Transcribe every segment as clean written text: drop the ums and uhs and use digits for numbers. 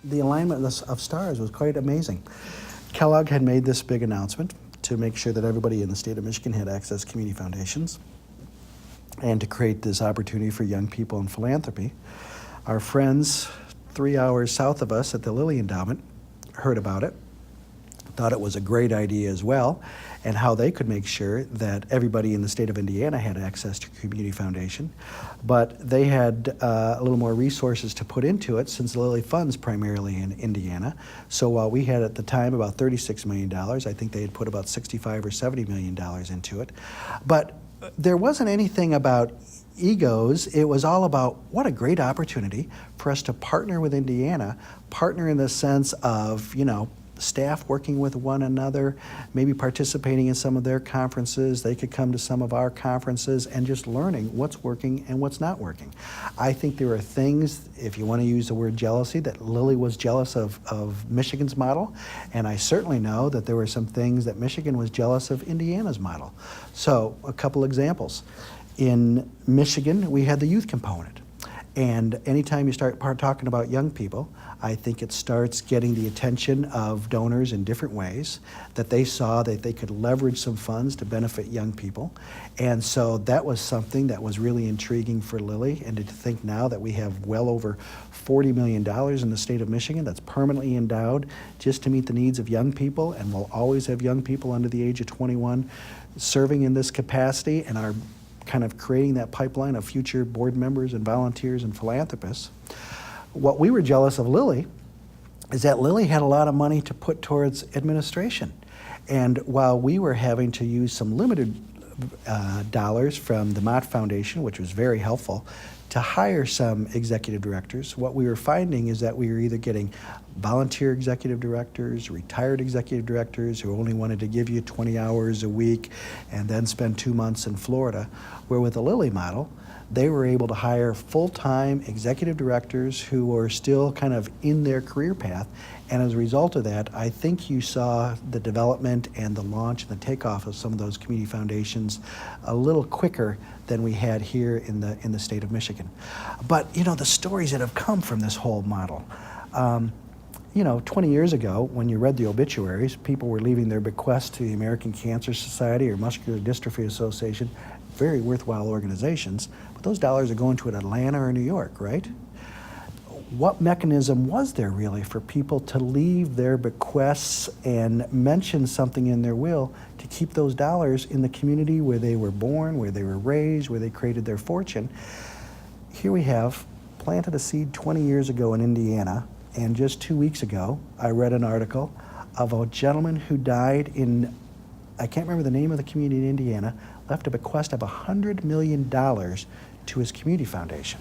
the alignment of stars was quite amazing. Kellogg had made this big announcement to make sure that everybody in the state of Michigan had access to community foundations and to create this opportunity for young people in philanthropy. Our friends 3 hours south of us at the Lilly Endowment heard about it, thought it was a great idea as well, and how they could make sure that everybody in the state of Indiana had access to community foundation. But they had a little more resources to put into it since the Lilly funds primarily in Indiana. So while we had at the time about $36 million, I think they had put about $65 or $70 million into it. But there wasn't anything about egos. It was all about what a great opportunity for us to partner with Indiana, partner in the sense of, staff working with one another, maybe participating in some of their conferences. They could come to some of our conferences and just learning what's working and what's not working. I think there are things, if you want to use the word jealousy, that Lilly was jealous of Michigan's model, and I certainly know that there were some things that Michigan was jealous of Indiana's model. So a couple examples. In Michigan, we had the youth component. And anytime you start talking about young people, I think it starts getting the attention of donors in different ways, that they saw that they could leverage some funds to benefit young people. And so that was something that was really intriguing for Lilly. And to think now that we have well over $40 million in the state of Michigan that's permanently endowed just to meet the needs of young people, and we'll always have young people under the age of 21 serving in this capacity, and are kind of creating that pipeline of future board members and volunteers and philanthropists. What we were jealous of Lilly is that Lilly had a lot of money to put towards administration. And while we were having to use some limited dollars from the Mott Foundation, which was very helpful, to hire some executive directors, what we were finding is that we were either getting volunteer executive directors, retired executive directors who only wanted to give you 20 hours a week and then spend 2 months in Florida, where with the Lilly model, they were able to hire full-time executive directors who were still kind of in their career path. And as a result of that, I think you saw the development and the launch and the takeoff of some of those community foundations a little quicker than we had here in the state of Michigan. But the stories that have come from this whole model. 20 years ago, when you read the obituaries, people were leaving their bequests to the American Cancer Society or Muscular Dystrophy Association, very worthwhile organizations, but those dollars are going to Atlanta or New York, right? What mechanism was there really for people to leave their bequests and mention something in their will to keep those dollars in the community where they were born, where they were raised, where they created their fortune? Here we have planted a seed 20 years ago in Indiana, and just 2 weeks ago, I read an article of a gentleman who died in, I can't remember the name of the community in Indiana, left a bequest of $100 million to his community foundation.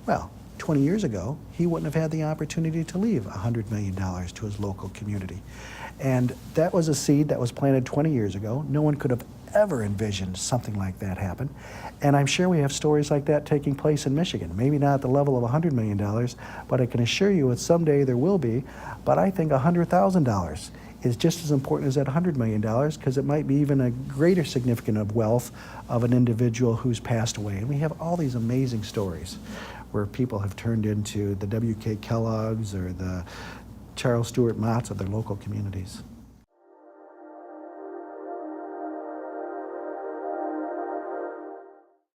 Well, 20 years ago, he wouldn't have had the opportunity to leave $100 million to his local community. And that was a seed that was planted 20 years ago. No one could have ever envisioned something like that happen. And I'm sure we have stories like that taking place in Michigan. Maybe not at the level of $100 million, but I can assure you that someday there will be. But I think $100,000 is just as important as that $100 million, because it might be even a greater significance of wealth of an individual who's passed away. And we have all these amazing stories where people have turned into the W.K. Kellogg's or the Charles Stewart Motts of their local communities.